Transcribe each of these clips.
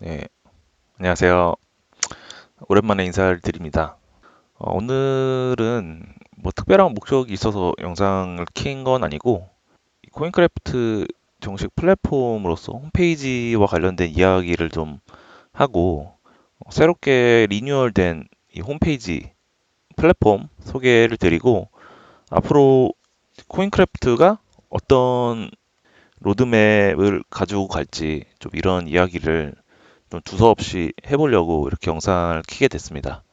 네, 안녕하세요. 오랜만에 인사를 드립니다. 오늘은 뭐 특별한 목적이 있어서 영상을 킨 건 아니고, 코인크래프트 정식 플랫폼으로서 홈페이지와 관련된 이야기를 좀 하고, 새롭게 리뉴얼된 이 홈페이지 플랫폼 소개를 드리고, 앞으로 코인크래프트가 어떤 로드맵을 가지고 갈지 좀 이런 이야기를 좀 두서없이 해보려고 이렇게 영상을 키게 됐습니다.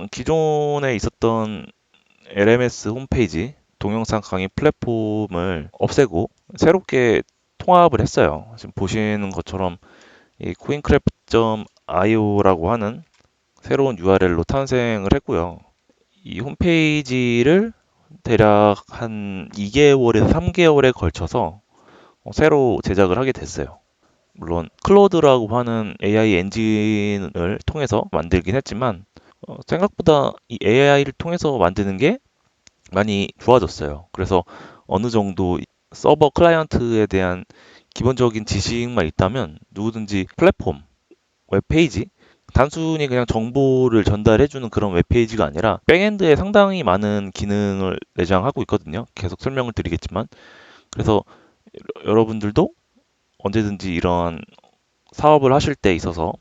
기존에 있었던 LMS 홈페이지 동영상 강의 플랫폼을 없애고 새롭게 통합을 했어요. 지금 보시는 것처럼 이 coincraft.io라고 하는 새로운 URL로 탄생을 했고요. 이 홈페이지를 대략 한 2개월에서 3개월에 걸쳐서 새로 제작을 하게 됐어요. 물론 클로드라고 하는 AI 엔진을 통해서 만들긴 했지만 생각보다 이 AI를 통해서 만드는 게 많이 좋아졌어요. 그래서 어느 정도 서버 클라이언트에 대한 기본적인 지식만 있다면 누구든지 플랫폼, 웹페이지, 단순히 그냥 정보를 전달해주는 그런 웹페이지가 아니라 백엔드에 상당히 많은 기능을 내장하고 있거든요. 계속 설명을 드리겠지만. 그래서 여러분들도 언제든지 이런 사업을 하실 때 있어서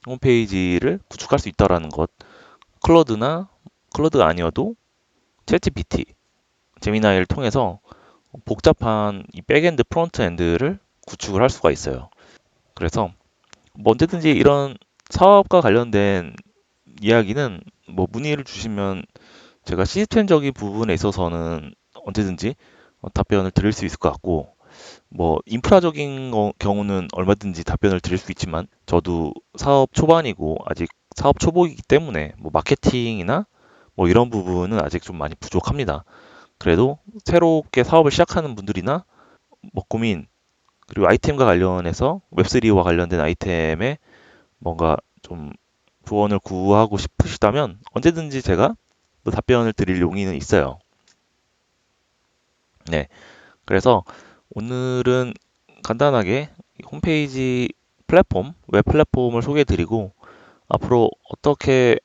홈페이지를 구축할 수 있다라는 것, 클로드나 클로드가 아니어도 챗GPT, 제미나이를 통해서 복잡한 이 백엔드, 프론트엔드를 구축을 할 수가 있어요. 그래서 뭐 언제든지 이런 사업과 관련된 이야기는 뭐 문의를 주시면 제가 시스템적인 부분에 있어서는 언제든지 답변을 드릴 수 있을 것 같고, 뭐 인프라적인 경우는 얼마든지 답변을 드릴 수 있지만 저도 사업 초반이고 아직 사업 초보이기 때문에 뭐 마케팅이나 뭐 이런 부분은 아직 좀 많이 부족합니다. 그래도 새롭게 사업을 시작하는 분들이나 뭐 고민, 그리고 아이템과 관련해서 웹3와 관련된 아이템에 뭔가 좀 조언을 구하고 싶으시다면 언제든지 제가 또 답변을 드릴 용의는 있어요. 네. 그래서 오늘은 간단하게 홈페이지 플랫폼, 웹 플랫폼을 소개해 드리고 앞으로 어떻게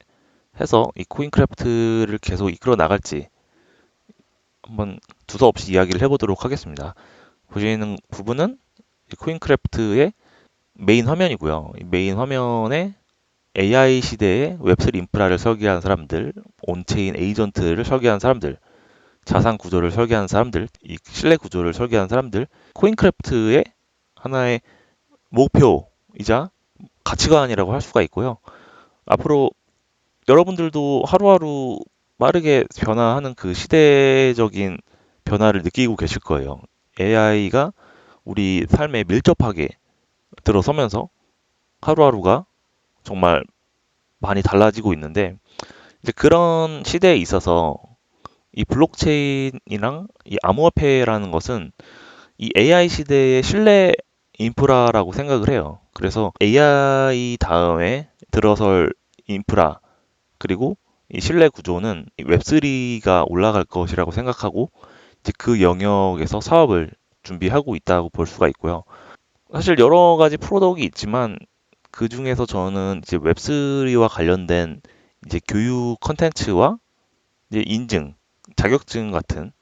해서 이 코인크래프트를 계속 이끌어 나갈지 한번 두서없이 이야기를 해보도록 하겠습니다. 보시는 부분은 코인크래프트의 메인 화면이고요. 이 메인 화면에 AI 시대의 웹3 인프라를 설계한 사람들, 온체인 에이전트를 설계한 사람들, 자산 구조를 설계한 사람들, 이 신뢰 구조를 설계한 사람들, 코인크래프트의 하나의 목표이자 가치관이라고 할 수가 있고요. 앞으로 여러분들도 하루하루 빠르게 변화하는 그 시대적인 변화를 느끼고 계실 거예요. AI가 우리 삶에 밀접하게 들어서면서 하루하루가 정말 많이 달라지고 있는데 이제 그런 시대에 있어서 이 블록체인이랑 이 암호화폐라는 것은 이 AI 시대의 신뢰 인프라라고 생각을 해요. 그래서 AI 다음에 들어설 인프라 그리고 이 신뢰 구조는 웹3가 올라갈 것이라고 생각하고 이제 그 영역에서 사업을 준비하고 있다고 볼 수가 있고요. 사실 여러 가지 프로덕트가 있지만 그 중에서 저는 이제 웹3와 관련된 이제 교육 컨텐츠와 이제 인증, 자격증 같은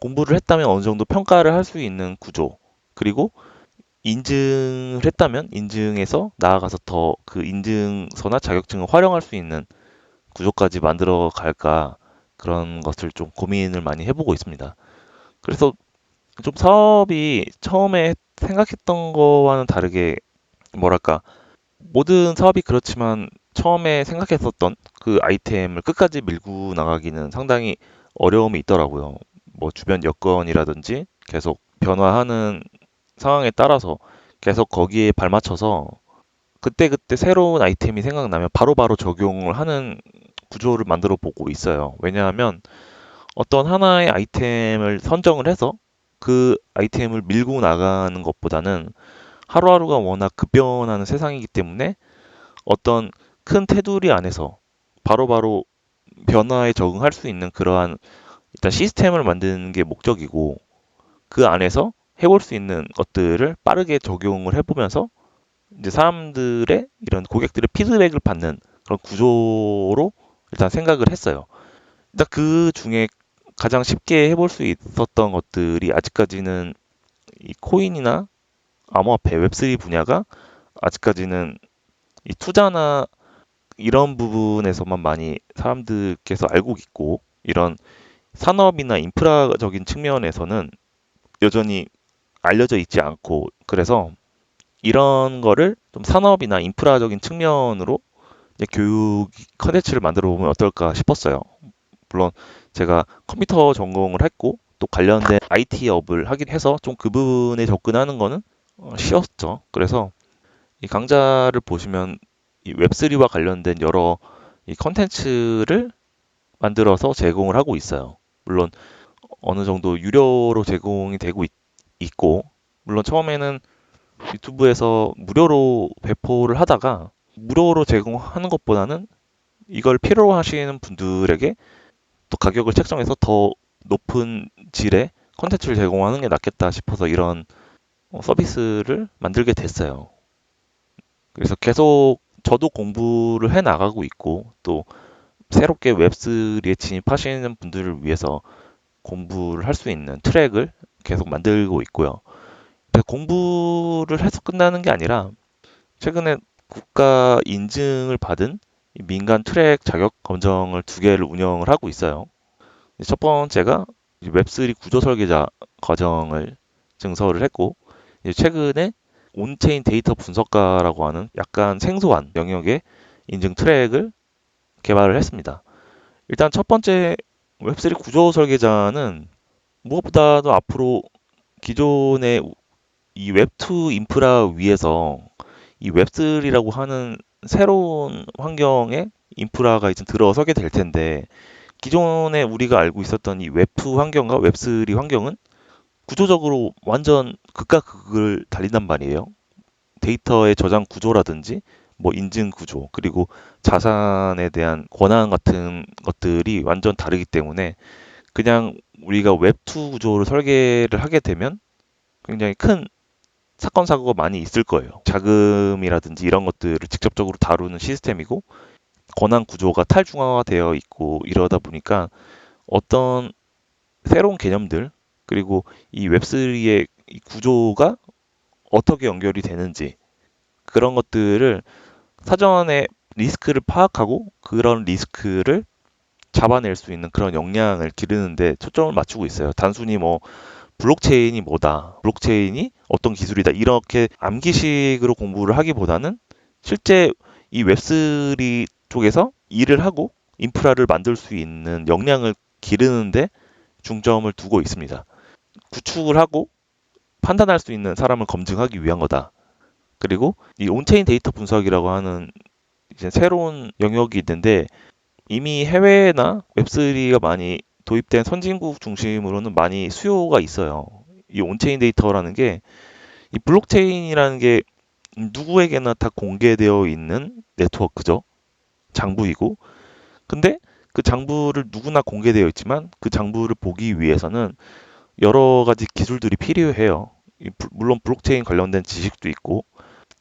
공부를 했다면 어느 정도 평가를 할 수 있는 구조, 그리고 인증을 했다면 인증에서 나아가서 더 그 인증서나 자격증을 활용할 수 있는 구조까지 만들어 갈까 그런 것을 좀 고민을 많이 해보고 있습니다. 그래서 좀 사업이 처음에 생각했던 거와는 다르게 뭐랄까 모든 사업이 그렇지만 처음에 생각했었던 그 아이템을 끝까지 밀고 나가기는 상당히 어려움이 있더라고요. 뭐 주변 여건이라든지 계속 변화하는 상황에 따라서 계속 거기에 발맞춰서 그때그때 새로운 아이템이 생각나면 바로바로 적용을 하는 구조를 만들어 보고 있어요. 왜냐하면 어떤 하나의 아이템을 선정을 해서 그 아이템을 밀고 나가는 것보다는 하루하루가 워낙 급변하는 세상이기 때문에 어떤 큰 테두리 안에서 바로바로 변화에 적응할 수 있는 그러한 일단 시스템을 만드는 게 목적이고 그 안에서 해볼 수 있는 것들을 빠르게 적용을 해보면서 이제 사람들의 이런 고객들의 피드백을 받는 그런 구조로 일단 생각을 했어요. 일단 그 중에 가장 쉽게 해볼 수 있었던 것들이 아직까지는 이 코인이나 암호화폐, 웹3 분야가 아직까지는 이 투자나 이런 부분에서만 많이 사람들께서 알고 있고 이런 산업이나 인프라적인 측면에서는 여전히 알려져 있지 않고 그래서 이런 거를 좀 산업이나 인프라적인 측면으로 이제 교육 컨텐츠를 만들어 보면 어떨까 싶었어요. 물론 제가 컴퓨터 전공을 했고 또 관련된 IT 업을 하긴 해서 좀 그 부분에 접근하는 거는 쉬웠죠. 그래서 이 강좌를 보시면 이 웹3와 관련된 여러 이 컨텐츠를 만들어서 제공을 하고 있어요. 물론 어느 정도 유료로 제공이 되고 있고 물론 처음에는 유튜브에서 무료로 배포를 하다가 무료로 제공하는 것보다는 이걸 필요로 하시는 분들에게 또 가격을 책정해서 더 높은 질의 컨텐츠를 제공하는 게 낫겠다 싶어서 이런 서비스를 만들게 됐어요. 그래서 계속 저도 공부를 해 나가고 있고 또 새롭게 웹3에 진입하시는 분들을 위해서 공부를 할 수 있는 트랙을 계속 만들고 있고요. 공부를 해서 끝나는 게 아니라 최근에 국가 인증을 받은 민간 트랙 자격 검정을 두 개를 운영을 하고 있어요. 첫 번째가 웹3 구조 설계자 과정을 증서를 했고 최근에 온체인 데이터 분석가라고 하는 약간 생소한 영역의 인증 트랙을 개발을 했습니다. 일단 첫 번째 웹3 구조 설계자는 무엇보다도 앞으로 기존의 이 웹2 인프라 위에서 이 웹3라고 하는 새로운 환경에 인프라가 이제 들어서게 될 텐데 기존에 우리가 알고 있었던 이 웹2 환경과 웹3 환경은 구조적으로 완전 극과 극을 달린단 말이에요. 데이터의 저장 구조라든지 뭐 인증 구조 그리고 자산에 대한 권한 같은 것들이 완전 다르기 때문에 그냥 우리가 웹2 구조를 설계를 하게 되면 굉장히 큰 사건 사고가 많이 있을 거예요. 자금이라든지 이런 것들을 직접적으로 다루는 시스템이고 권한 구조가 탈중화되어 있고 이러다 보니까 어떤 새로운 개념들 그리고 이 웹3의 구조가 어떻게 연결이 되는지 그런 것들을 사전에 리스크를 파악하고 그런 리스크를 잡아낼 수 있는 그런 역량을 기르는데 초점을 맞추고 있어요. 단순히 뭐 블록체인이 뭐다, 블록체인이 어떤 기술이다 이렇게 암기식으로 공부를 하기보다는 실제 이 웹3 쪽에서 일을 하고 인프라를 만들 수 있는 역량을 기르는데 중점을 두고 있습니다. 구축을 하고 판단할 수 있는 사람을 검증하기 위한 거다. 그리고 이 온체인 데이터 분석이라고 하는 이제 새로운 영역이 있는데 이미 해외나 웹3가 많이 도입된 선진국 중심으로는 많이 수요가 있어요. 이 온체인 데이터라는 게 이 블록체인이라는 게 누구에게나 다 공개되어 있는 네트워크죠. 장부이고. 근데 그 장부를 누구나 공개되어 있지만 그 장부를 보기 위해서는 여러 가지 기술들이 필요해요. 물론 블록체인 관련된 지식도 있고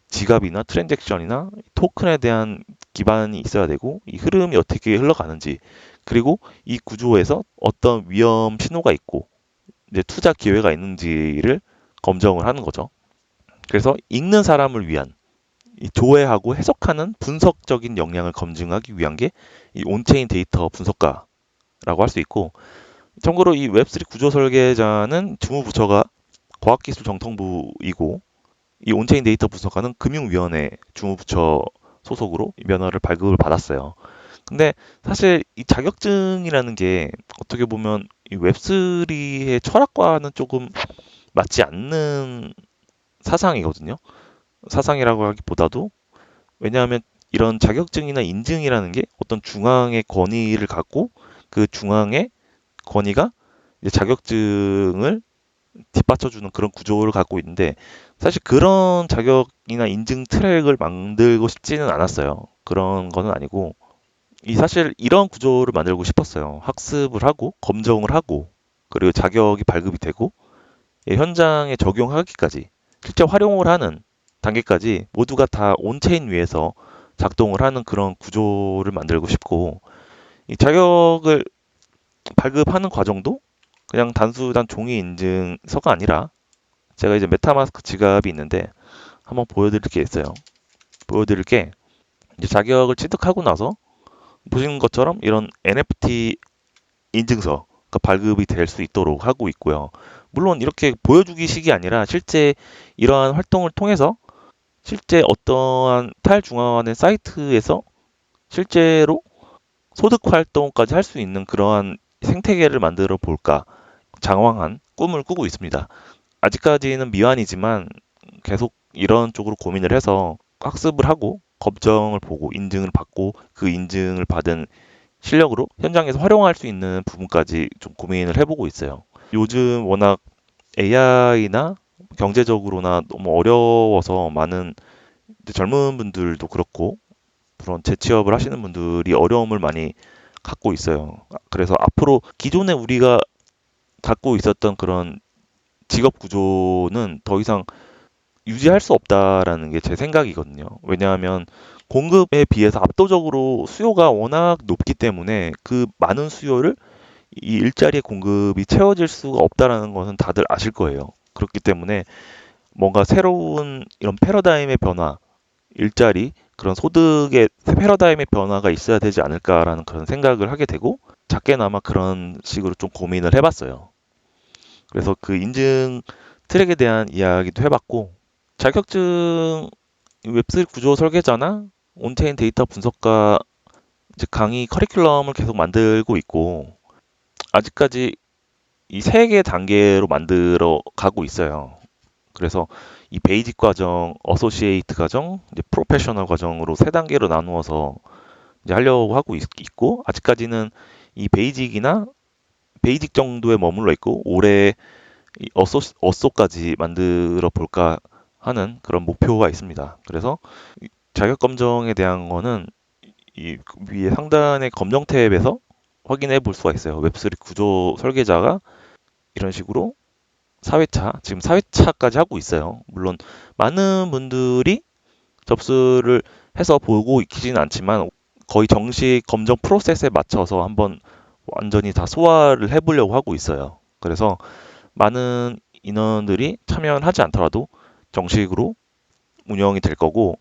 지갑이나 트랜잭션이나 토큰에 대한 기반이 있어야 되고 이 흐름이 어떻게 흘러가는지 그리고 이 구조에서 어떤 위험 신호가 있고 이제 투자 기회가 있는지를 검증을 하는 거죠. 그래서 읽는 사람을 위한 이 조회하고 해석하는 분석적인 역량을 검증하기 위한 게 이 온체인 데이터 분석가라고 할 수 있고 참고로 이 웹3 구조 설계자는 주무부처가 과학기술정통부이고 이 온체인 데이터 분석가는 금융위원회 주무부처 소속으로 면허를 발급을 받았어요. 근데 사실 이 자격증이라는 게 어떻게 보면 이 웹3의 철학과는 조금 맞지 않는 사상이거든요. 사상이라고 하기보다도 왜냐하면 이런 자격증이나 인증이라는 게 어떤 중앙의 권위를 갖고 그 중앙의 권위가 이제 자격증을 뒷받쳐주는 그런 구조를 갖고 있는데 사실 그런 자격이나 인증 트랙을 만들고 싶지는 않았어요. 그런 거는 아니고 이 사실 이런 구조를 만들고 싶었어요. 학습을 하고 검정을 하고 그리고 자격이 발급이 되고 현장에 적용하기까지 실제 활용을 하는 단계까지 모두가 다 온체인 위에서 작동을 하는 그런 구조를 만들고 싶고, 이 자격을 발급하는 과정도 그냥 단순한 종이 인증서가 아니라, 제가 이제 메타마스크 지갑이 있는데 한번 보여드릴 게 있어요. 보여드릴 게, 이제 자격을 취득하고 나서 보시는 것처럼 이런 NFT 인증서가 발급이 될 수 있도록 하고 있고요. 물론 이렇게 보여주기식이 아니라 실제 이러한 활동을 통해서 실제 어떠한 탈중앙화된 사이트에서 실제로 소득 활동까지 할 수 있는 그러한 생태계를 만들어 볼까 장황한 꿈을 꾸고 있습니다. 아직까지는 미완이지만 계속 이런 쪽으로 고민을 해서 학습을 하고 검정을 보고 인증을 받고 그 인증을 받은 실력으로 현장에서 활용할 수 있는 부분까지 좀 고민을 해보고 있어요. 요즘 워낙 AI나 경제적으로나 너무 어려워서 많은 젊은 분들도 그렇고 그런 재취업을 하시는 분들이 어려움을 많이 갖고 있어요. 그래서 앞으로 기존에 우리가 갖고 있었던 그런 직업 구조는 더 이상 유지할 수 없다라는 게 제 생각이거든요. 왜냐하면 공급에 비해서 압도적으로 수요가 워낙 높기 때문에 그 많은 수요를 이 일자리의 공급이 채워질 수가 없다라는 것은 다들 아실 거예요. 그렇기 때문에 뭔가 새로운 이런 패러다임의 변화, 일자리, 그런 소득의 패러다임의 변화가 있어야 되지 않을까라는 그런 생각을 하게 되고 작게나마 그런 식으로 좀 고민을 해봤어요. 그래서 그 인증 트랙에 대한 이야기도 해봤고 자격증 웹3 구조 설계자나 온체인 데이터 분석가 이제 강의 커리큘럼을 계속 만들고 있고 아직까지 이 세 개 단계로 만들어 가고 있어요. 그래서 이 베이직 과정, 어소시에이트 과정, 이제 프로페셔널 과정으로 세 단계로 나누어서 이제 하려고 하고 있고 아직까지는 이 베이직이나 베이직 정도에 머물러 있고 올해 이 어소까지 만들어 볼까 하는 그런 목표가 있습니다. 그래서 자격 검정에 대한 거는 이 위에 상단의 검정 탭에서 확인해 볼 수가 있어요. 웹3 구조 설계자가 이런 식으로 4회차, 지금 4회차까지 하고 있어요. 물론 많은 분들이 접수를 해서 보고 있지는 않지만 거의 정식 검정 프로세스에 맞춰서 한번 완전히 다 소화를 해보려고 하고 있어요. 그래서 많은 인원들이 참여를 하지 않더라도 정식으로 운영이 될 거고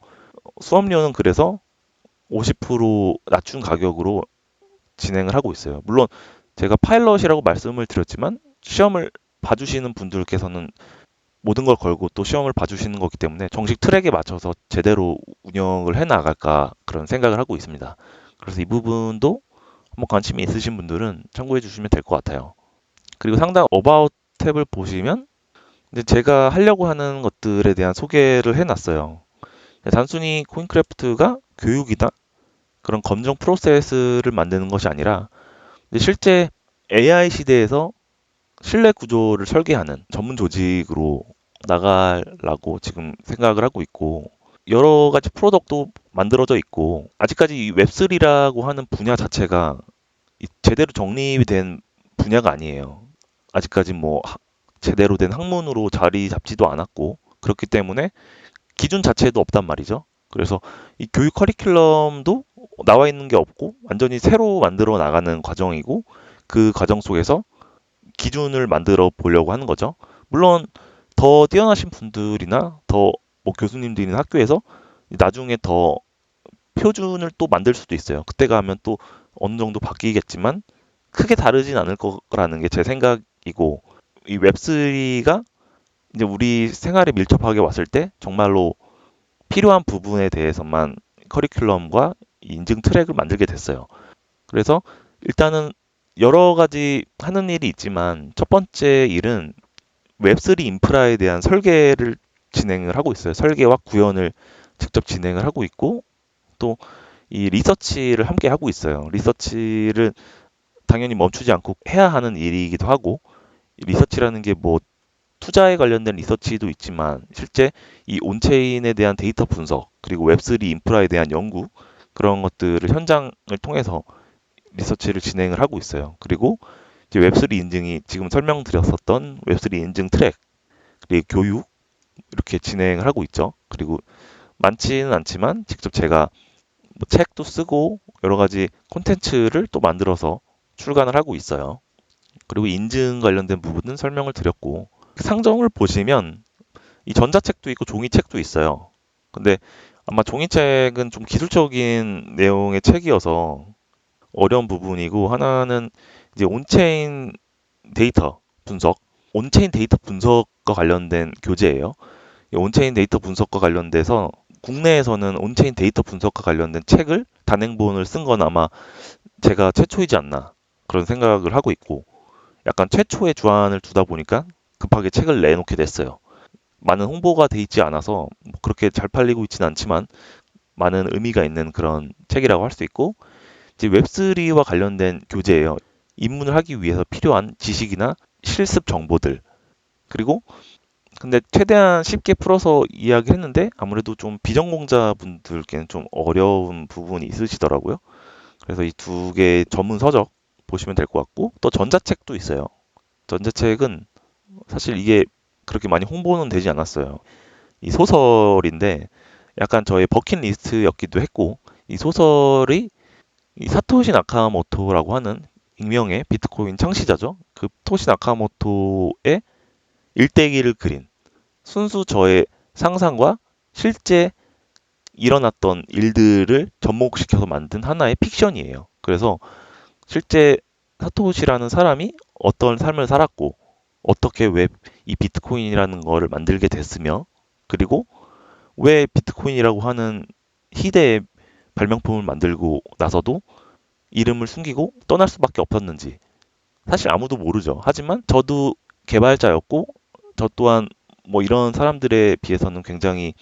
수업료는 그래서 50% 낮춘 가격으로 진행을 하고 있어요. 물론 제가 파일럿이라고 말씀을 드렸지만 시험을 봐주시는 분들께서는 모든 걸 걸고 또 시험을 봐주시는 거기 때문에 정식 트랙에 맞춰서 제대로 운영을 해 나갈까 그런 생각을 하고 있습니다. 그래서 이 부분도 한번 관심이 있으신 분들은 참고해 주시면 될 것 같아요. 그리고 상단 어바웃 탭을 보시면 이제 제가 하려고 하는 것들에 대한 소개를 해놨어요. 단순히 코인크래프트가 교육이다 그런 검정 프로세스를 만드는 것이 아니라 실제 AI 시대에서 신뢰 구조를 설계하는 전문 조직으로 나가려고 지금 생각을 하고 있고 여러 가지 프로덕트도 만들어져 있고 아직까지 이 웹3라고 하는 분야 자체가 제대로 정립이 된 분야가 아니에요. 아직까지 뭐 제대로 된 학문으로 자리 잡지도 않았고 그렇기 때문에 기준 자체도 없단 말이죠. 그래서 이 교육 커리큘럼도 나와 있는 게 없고 완전히 새로 만들어 나가는 과정이고 그 과정 속에서 기준을 만들어 보려고 하는 거죠. 물론 더 뛰어나신 분들이나 더 뭐 교수님들이나 학교에서 나중에 더 표준을 또 만들 수도 있어요. 그때 가면 또 어느 정도 바뀌겠지만 크게 다르진 않을 거라는 게 제 생각이고 이 웹3가 이제 우리 생활에 밀접하게 왔을 때 정말로 필요한 부분에 대해서만 커리큘럼과 인증 트랙을 만들게 됐어요. 그래서 일단은 여러 가지 하는 일이 있지만 첫 번째 일은 웹3 인프라에 대한 설계를 진행을 하고 있어요. 설계와 구현을 직접 진행을 하고 있고 또 이 리서치를 함께 하고 있어요. 리서치를 당연히 멈추지 않고 해야 하는 일이기도 하고 리서치라는 게 뭐 투자에 관련된 리서치도 있지만 실제 이 온체인에 대한 데이터 분석 그리고 웹3 인프라에 대한 연구 그런 것들을 현장을 통해서 리서치를 진행을 하고 있어요. 그리고 이제 웹3 인증이 지금 설명드렸었던 웹3 인증 트랙 그리고 교육 이렇게 진행을 하고 있죠. 그리고 많지는 않지만 직접 제가 뭐 책도 쓰고 여러 가지 콘텐츠를 또 만들어서 출간을 하고 있어요. 그리고 인증 관련된 부분은 설명을 드렸고, 상점을 보시면 이 전자책도 있고 종이책도 있어요. 근데 아마 종이책은 좀 기술적인 내용의 책이어서 어려운 부분이고, 하나는 이제 온체인 데이터 분석, 온체인 데이터 분석과 관련된 교재예요. 이 온체인 데이터 분석과 관련돼서 국내에서는 온체인 데이터 분석과 관련된 책을 단행본을 쓴 건 아마 제가 최초이지 않나 그런 생각을 하고 있고, 약간 최초의 주안을 두다 보니까 급하게 책을 내놓게 됐어요. 많은 홍보가 돼 있지 않아서 뭐 그렇게 잘 팔리고 있지는 않지만 많은 의미가 있는 그런 책이라고 할 수 있고, 이제 웹3와 관련된 교재예요. 입문을 하기 위해서 필요한 지식이나 실습 정보들. 그리고 근데 최대한 쉽게 풀어서 이야기했는데 아무래도 좀 비전공자분들께는 좀 어려운 부분이 있으시더라고요. 그래서 이 두 개의 전문 서적 보시면 될 것 같고, 또 전자책도 있어요. 전자책은 사실 이게 그렇게 많이 홍보는 되지 않았어요. 이 소설인데 약간 저의 버킷리스트였기도 했고, 이 소설이 이 사토시 나카모토라고 하는 익명의 비트코인 창시자죠. 그 토시 나카모토의 일대기를 그린 순수 저의 상상과 실제 일어났던 일들을 접목시켜서 만든 하나의 픽션이에요. 그래서 실제 사토시라는 사람이 어떤 삶을 살았고, 어떻게 왜 이 비트코인이라는 거를 만들게 됐으며, 그리고 왜 비트코인이라고 하는 희대의 발명품을 만들고 나서도 이름을 숨기고 떠날 수밖에 없었는지 사실 아무도 모르죠. 하지만 저도 개발자였고, 저 또한 뭐 이런 사람들에 비해서는 굉장히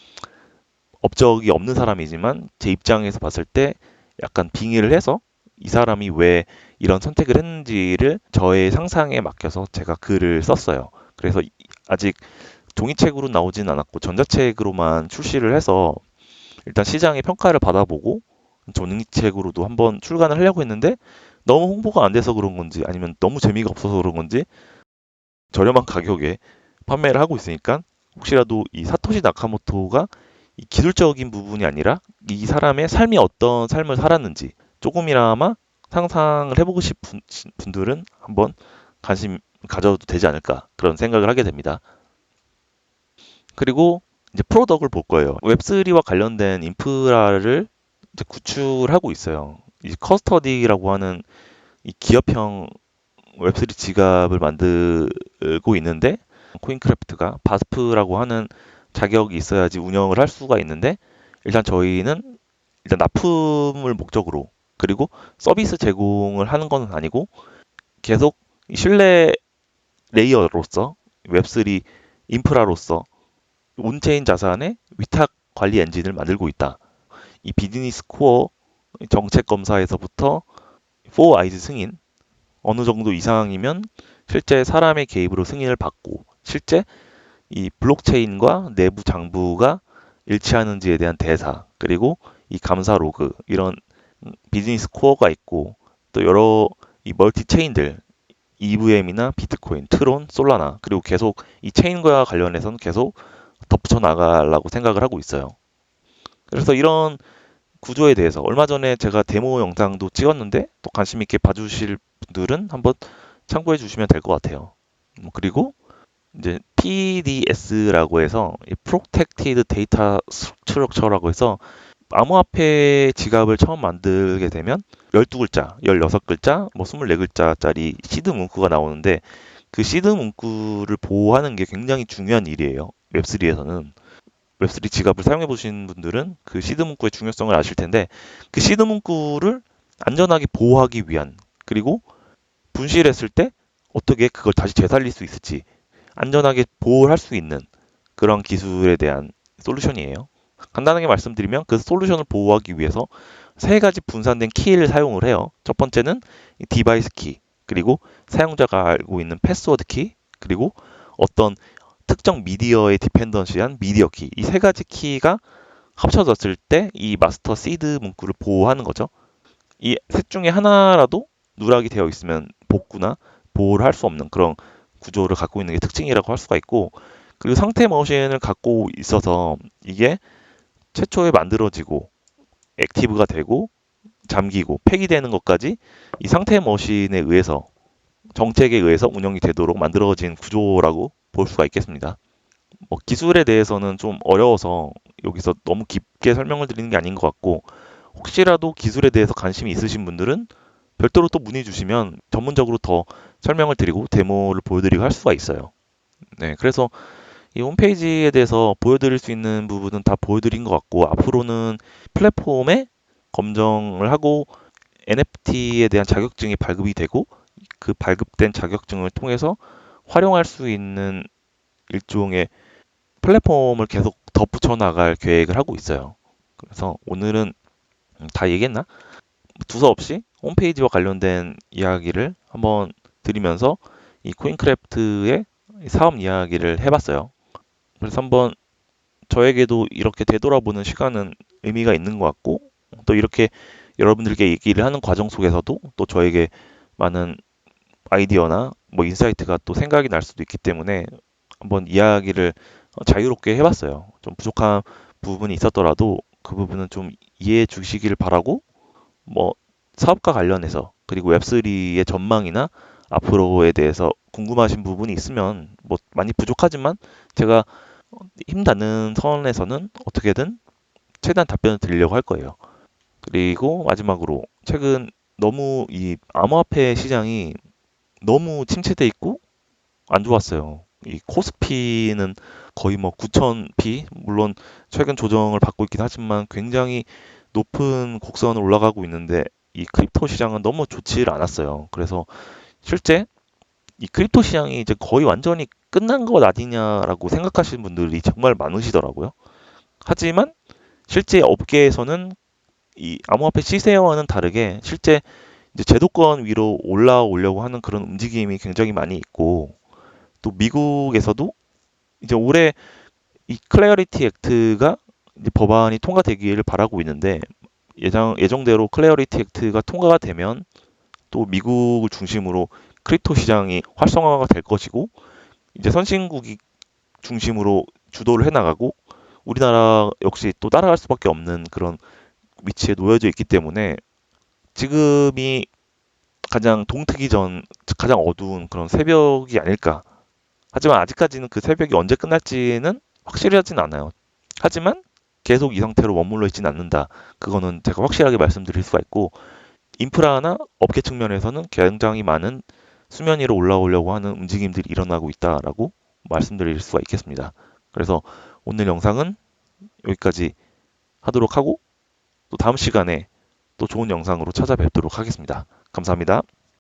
업적이 없는 사람이지만 제 입장에서 봤을 때 약간 빙의를 해서 이 사람이 왜 이런 선택을 했는지를 저의 상상에 맡겨서 제가 글을 썼어요. 그래서 아직 종이책으로 나오진 않았고 전자책으로만 출시를 해서 일단 시장의 평가를 받아보고 종이책으로도 한번 출간을 하려고 했는데, 너무 홍보가 안 돼서 그런 건지 아니면 너무 재미가 없어서 그런 건지 저렴한 가격에 판매를 하고 있으니까, 혹시라도 이 사토시 나카모토가 이 기술적인 부분이 아니라 이 사람의 삶이 어떤 삶을 살았는지 조금이나마 상상을 해보고 싶은 분들은 한번 관심 가져도 되지 않을까 그런 생각을 하게 됩니다. 그리고 이제 프로덕을 볼 거예요. 웹3와 관련된 인프라를 이제 구축하고 있어요. 이 커스터디라고 하는 이 기업형 웹3 지갑을 만들고 있는데, 코인크래프트가 바스프라고 하는 자격이 있어야지 운영을 할 수가 있는데, 일단 저희는 일단 납품을 목적으로, 그리고 서비스 제공을 하는 건 아니고 계속 신뢰 레이어로서 웹3 인프라로서 온체인 자산의 위탁 관리 엔진을 만들고 있다. 이 비즈니스 코어 정책 검사에서부터 4아이즈 승인, 어느 정도 이상이면 실제 사람의 개입으로 승인을 받고, 실제 이 블록체인과 내부 장부가 일치하는지에 대한 대사, 그리고 이 감사 로그, 이런 비즈니스 코어가 있고, 또 여러 이 멀티 체인들, EVM이나 비트코인, 트론, 솔라나, 그리고 계속 이 체인과 관련해서는 계속 덧붙여 나가려고 생각을 하고 있어요. 그래서 이런 구조에 대해서 얼마 전에 제가 데모 영상도 찍었는데, 또 관심 있게 봐주실 분들은 한번 참고해 주시면 될 것 같아요. 그리고 이제 PDS라고 해서 이 Protected Data Structure라고 해서 암호화폐 지갑을 처음 만들게 되면 12글자, 16글자, 뭐 24글자짜리 시드 문구가 나오는데, 그 시드 문구를 보호하는 게 굉장히 중요한 일이에요. 웹3에서는. 웹3 지갑을 사용해 보신 분들은 그 시드 문구의 중요성을 아실 텐데, 그 시드 문구를 안전하게 보호하기 위한, 그리고 분실했을 때 어떻게 그걸 다시 되살릴 수 있을지 안전하게 보호할 수 있는 그런 기술에 대한 솔루션이에요. 간단하게 말씀드리면 그 솔루션을 보호하기 위해서 세 가지 분산된 키를 사용을 해요. 첫 번째는 디바이스 키, 그리고 사용자가 알고 있는 패스워드 키, 그리고 어떤 특정 미디어에 디펜던시한 미디어 키. 이 세 가지 키가 합쳐졌을 때 이 마스터 시드 문구를 보호하는 거죠. 이 셋 중에 하나라도 누락이 되어 있으면 복구나 보호를 할 수 없는 그런 구조를 갖고 있는 게 특징이라고 할 수가 있고, 그리고 상태 머신을 갖고 있어서 이게 최초에 만들어지고 액티브가 되고 잠기고 폐기되는 것까지 이 상태 머신에 의해서 정책에 의해서 운영이 되도록 만들어진 구조라고 볼 수가 있겠습니다. 뭐 기술에 대해서는 좀 어려워서 여기서 너무 깊게 설명을 드리는 게 아닌 것 같고 혹시라도 기술에 대해서 관심이 있으신 분들은 별도로 또 문의 주시면 전문적으로 더 설명을 드리고 데모를 보여드리고 할 수가 있어요. 네, 그래서 이 홈페이지에 대해서 보여드릴 수 있는 부분은 다 보여드린 것 같고 앞으로는 플랫폼에 검정을 하고 NFT에 대한 자격증이 발급이 되고 그 발급된 자격증을 통해서 활용할 수 있는 일종의 플랫폼을 계속 덧붙여 나갈 계획을 하고 있어요. 그래서 오늘은 다 얘기했나? 두서없이 홈페이지와 관련된 이야기를 한번 드리면서 이 코인크래프트의 사업 이야기를 해봤어요. 그래서 한번 저에게도 이렇게 되돌아보는 시간은 의미가 있는 것 같고 또 이렇게 여러분들께 얘기를 하는 과정 속에서도 또 저에게 많은 아이디어나 뭐 인사이트가 또 생각이 날 수도 있기 때문에 한번 이야기를 자유롭게 해봤어요. 좀 부족한 부분이 있었더라도 그 부분은 좀 이해해 주시길 바라고 뭐 사업과 관련해서 그리고 웹3의 전망이나 앞으로에 대해서 궁금하신 부분이 있으면 뭐 많이 부족하지만 제가 힘 닿는 선에서는 어떻게든 최대한 답변을 드리려고 할 거예요. 그리고 마지막으로 최근 너무 이 암호화폐 시장이 너무 침체돼 있고 안 좋았어요. 이 코스피는 거의 뭐 9,000p 물론 최근 조정을 받고 있긴 하지만 굉장히 높은 곡선을 올라가고 있는데 이 크립토 시장은 너무 좋지를 않았어요. 그래서 실제 이 크립토 시장이 이제 거의 완전히 끝난 것 아니냐라고 생각하시는 분들이 정말 많으시더라고요. 하지만 실제 업계에서는 이 암호화폐 시세와는 다르게 실제 이제 제도권 위로 올라오려고 하는 그런 움직임이 굉장히 많이 있고 또 미국에서도 이제 올해 이 클래어리티 액트가 이제 법안이 통과되기를 바라고 있는데 예정대로 클래어리티 액트가 통과가 되면 또 미국을 중심으로 크립토 시장이 활성화가 될 것이고 이제 선진국이 중심으로 주도를 해나가고 우리나라 역시 또 따라갈 수밖에 없는 그런 위치에 놓여져 있기 때문에 지금이 가장 동트기 전 가장 어두운 그런 새벽이 아닐까. 하지만 아직까지는 그 새벽이 언제 끝날지는 확실하진 않아요. 하지만 계속 이 상태로 머물러 있지는 않는다. 그거는 제가 확실하게 말씀드릴 수가 있고 인프라나 업계 측면에서는 굉장히 많은 수면 위로 올라오려고 하는 움직임들이 일어나고 있다라고 말씀드릴 수가 있겠습니다. 그래서 오늘 영상은 여기까지 하도록 하고 또 다음 시간에 또 좋은 영상으로 찾아뵙도록 하겠습니다. 감사합니다.